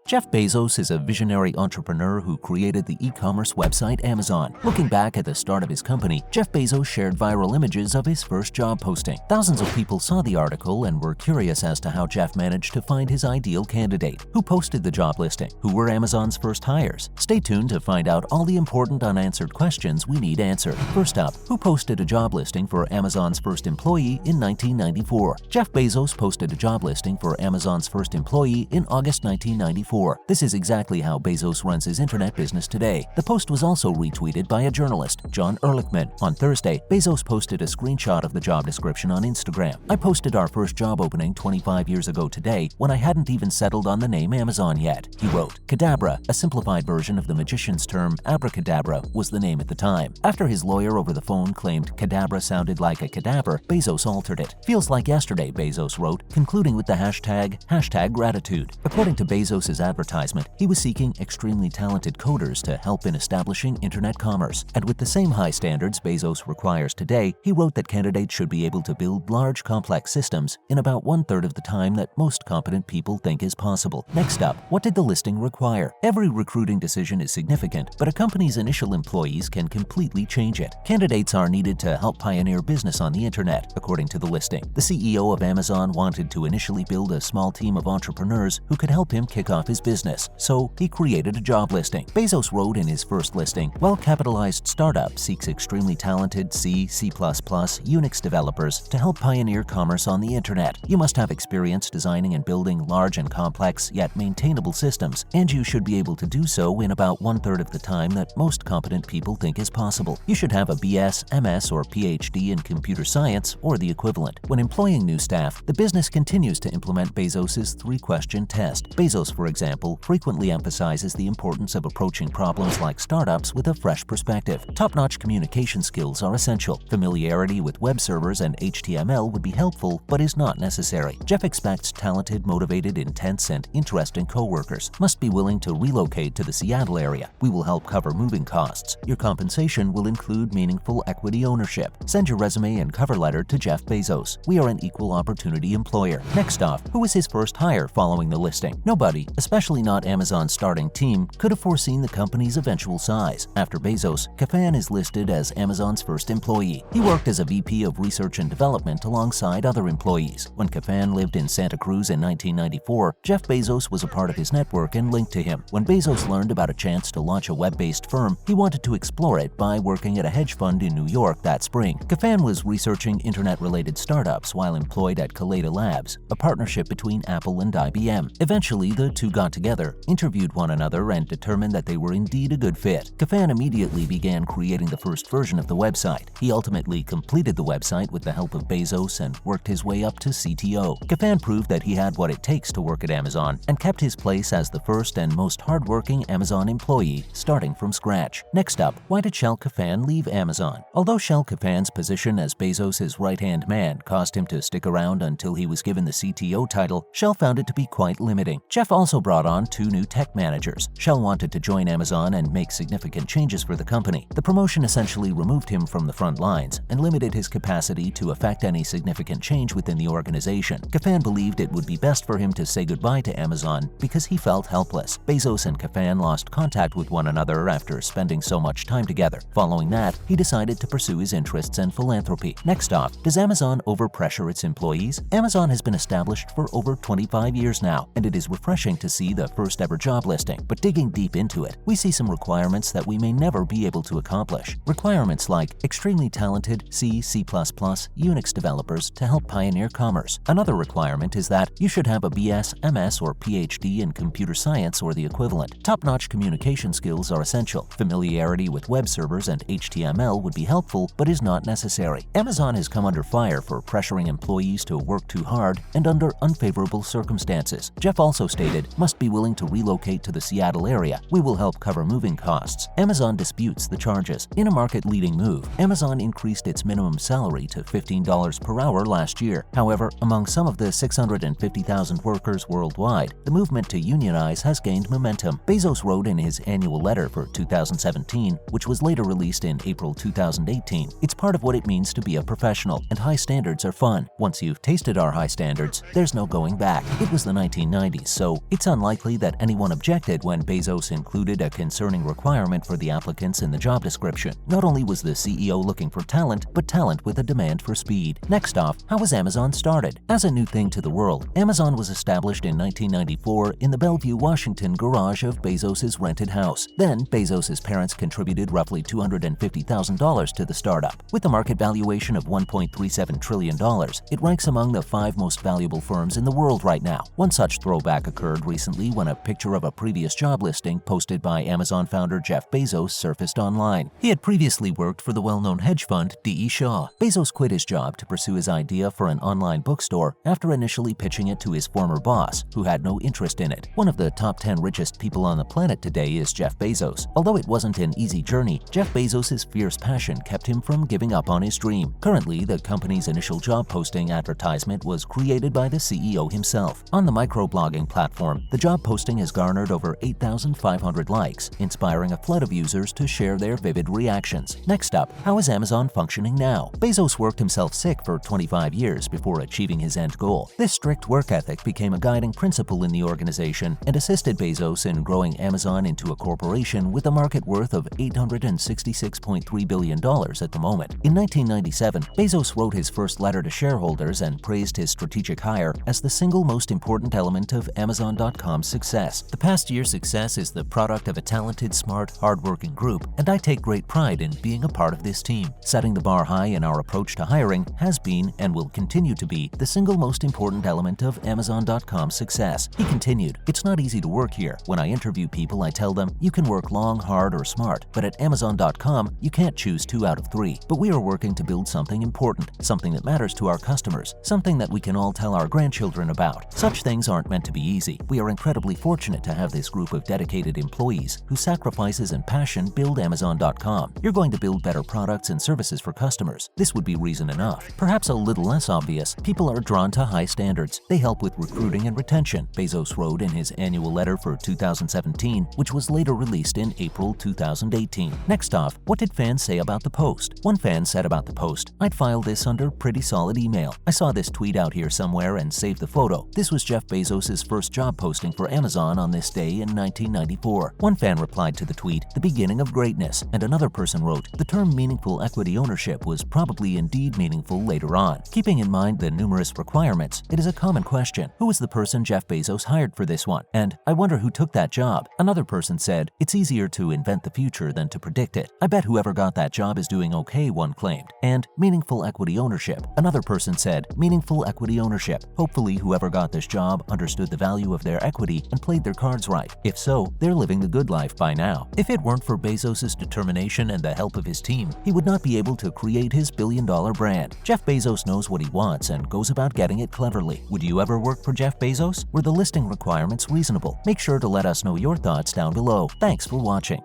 Jeff Bezos is a visionary entrepreneur who created the e-commerce website Amazon. Looking back at the start of his company, Jeff Bezos shared viral images of his first job posting. Thousands of people saw the article and were curious as to how Jeff managed to find his ideal candidate. Who posted the job listing? Who were Amazon's first hires? Stay tuned to find out all the important unanswered questions we need answered. First up, who posted a job listing for Amazon's first employee in 1994? Jeff Bezos posted a job listing for Amazon's first employee in August 1994. This is exactly how Bezos runs his internet business today. The post was also retweeted by a journalist, John Ehrlichman. On Thursday, Bezos posted a screenshot of the job description on Instagram. "I posted our first job opening 25 years ago today when I hadn't even settled on the name Amazon yet," he wrote. Cadabra, a simplified version of the magician's term abracadabra, was the name at the time. After his lawyer over the phone claimed cadabra sounded like a cadaver, Bezos altered it. "Feels like yesterday," Bezos wrote, concluding with the hashtag gratitude. According to Bezos' advertisement, he was seeking extremely talented coders to help in establishing internet commerce. And with the same high standards Bezos requires today, he wrote that candidates should be able to build large, complex systems in about 1/3 of the time that most competent people think is possible. Next up, what did the listing require? Every recruiting decision is significant, but a company's initial employees can completely change it. Candidates are needed to help pioneer business on the internet, according to the listing. The CEO of Amazon wanted to initially build a small team of entrepreneurs who could help him kick off his business, so he created a job listing. Bezos wrote in his first listing, "Well-capitalized startup seeks extremely talented C++, Unix developers to help pioneer commerce on the internet. You must have experience designing and building large and complex yet maintainable systems, and you should be able to do so in about 1/3 of the time that most competent people think is possible. You should have a BS, MS, or PhD in computer science or the equivalent." When employing new staff, the business continues to implement Bezos' three-question test. Bezos, for example, frequently emphasizes the importance of approaching problems like startups with a fresh perspective. Top-notch communication skills are essential. Familiarity with web servers and HTML would be helpful, but is not necessary. Jeff expects talented, motivated, intense, and interesting coworkers. Must be willing to relocate to the Seattle area. We will help cover moving costs. Your compensation will include meaningful equity ownership. Send your resume and cover letter to Jeff Bezos. We are an equal opportunity employer. Next off, who was his first hire following the listing? Nobody, especially not Amazon's starting team, could have foreseen the company's eventual size. After Bezos, Kafan is listed as Amazon's first employee. He worked as a VP of Research and Development alongside other employees. When Kafan lived in Santa Cruz in 1994, Jeff Bezos was a part of his network and linked to him. When Bezos learned about a chance to launch a web-based firm, he wanted to explore it by working at a hedge fund in New York that spring. Kafan was researching internet-related startups while employed at Kaleda Labs, a partnership between Apple and IBM. Eventually, the two got together, interviewed one another, and determined that they were indeed a good fit. Kafan immediately began creating the first version of the website. He ultimately completed the website with the help of Bezos and worked his way up to CTO. Kafan proved that he had what it takes to work at Amazon and kept his place as the first and most hardworking Amazon employee, starting from scratch. Next up, why did Shel Kafan leave Amazon? Although Shel Kafan's position as Bezos' right-hand man caused him to stick around until he was given the CTO title, Shel found it to be quite limiting. Jeff also brought on two new tech managers. Shel wanted to join Amazon and make significant changes for the company. The promotion essentially removed him from the front lines and limited his capacity to affect any significant change within the organization. Kafan believed it would be best for him to say goodbye to Amazon because he felt helpless. Bezos and Kafan lost contact with one another after spending so much time together. Following that, he decided to pursue his interests and philanthropy. Next off, does Amazon overpressure its employees? Amazon has been established for over 25 years now, and it is refreshing to see the first ever job listing. But digging deep into it, we see some requirements that we may never be able to accomplish. Requirements like extremely talented C++, Unix developers to help pioneer commerce. Another requirement is that you should have a BS, MS, or PhD in computer science or the equivalent. Top-notch communication skills are essential. Familiarity with web servers and HTML would be helpful, but is not necessary. Amazon has come under fire for pressuring employees to work too hard and under unfavorable circumstances. Jeff also stated, "Must be willing to relocate to the Seattle area. We will help cover moving costs." Amazon disputes the charges. In a market-leading move, Amazon increased its minimum salary to $15 per hour last year. However, among some of the 650,000 workers worldwide, the movement to unionize has gained momentum. Bezos wrote in his annual letter for 2017, which was later released in April 2018, "It's part of what it means to be a professional, and high standards are fun. Once you've tasted our high standards, there's no going back." It was the 1990s, so it's unlikely that anyone objected when Bezos included a concerning requirement for the applicants in the job description. Not only was the CEO looking for talent, but talent with a demand for speed. Next off, how was Amazon started? As a new thing to the world, Amazon was established in 1994 in the Bellevue, Washington garage of Bezos' rented house. Then, Bezos' parents contributed roughly $250,000 to the startup. With a market valuation of $1.37 trillion, it ranks among the 5 most valuable firms in the world right now. One such throwback occurred recently when a picture of a previous job listing posted by Amazon founder Jeff Bezos surfaced online. He had previously worked for the well-known hedge fund D.E. Shaw. Bezos quit his job to pursue his idea for an online bookstore after initially pitching it to his former boss, who had no interest in it. One of the top 10 richest people on the planet today is Jeff Bezos. Although it wasn't an easy journey, Jeff Bezos' fierce passion kept him from giving up on his dream. Currently, the company's initial job posting advertisement was created by the CEO himself. On the microblogging platform, the job posting has garnered over 8,500 likes, inspiring a flood of users to share their vivid reactions. Next up, how is Amazon functioning now? Bezos worked himself sick for 25 years before achieving his end goal. This strict work ethic became a guiding principle in the organization and assisted Bezos in growing Amazon into a corporation with a market worth of $866.3 billion at the moment. In 1997, Bezos wrote his first letter to shareholders and praised his strategic hire as the single most important element of Amazon.com's success. The past year's success is the product of a talented, smart, hardworking group, and I take great pride in being a part of this team. Setting the bar high in our approach to hiring has been and will continue to be the single most important element of Amazon.com's success. He continued, "It's not easy to work here. When I interview people, I tell them, you can work long, hard, or smart, but at Amazon.com, you can't choose 2 out of 3. But we are working to build something important, something that matters to our customers, something that we can all tell our grandchildren about. Such things aren't meant to be easy. We are incredibly fortunate to have this group of dedicated employees whose sacrifices and passion build Amazon.com. You're going to build better products and services for customers. This would be reason enough." Perhaps a little less obvious, people are drawn to high standards. They help with recruiting and retention, Bezos wrote in his annual letter for 2017, which was later released in April 2018. Next off, what did fans say about the post? One fan said about the post, "I'd file this under pretty solid email. I saw this tweet out here somewhere and saved the photo. This was Jeff Bezos' first job posting for Amazon on this day in 1994. One fan replied to the tweet, "The beginning of greatness," and another person wrote, "The term meaningful equity ownership was probably indeed meaningful later on." Keeping in mind the numerous requirements, it is a common question. Who was the person Jeff Bezos hired for this one? And I wonder who took that job. Another person said, "It's easier to invent the future than to predict it. I bet whoever got that job is doing okay," one claimed. And meaningful equity ownership. Another person said, "Meaningful equity ownership. Hopefully whoever got this job understood the value of their equity and played their cards right. If so, they're living the good life by now." If it weren't for Bezos' determination and the help of his team, he would not be able to create his billion-dollar brand. Jeff Bezos knows what he wants and goes about getting it cleverly. Would you ever work for Jeff Bezos? Were the listing requirements reasonable? Make sure to let us know your thoughts down below. Thanks for watching.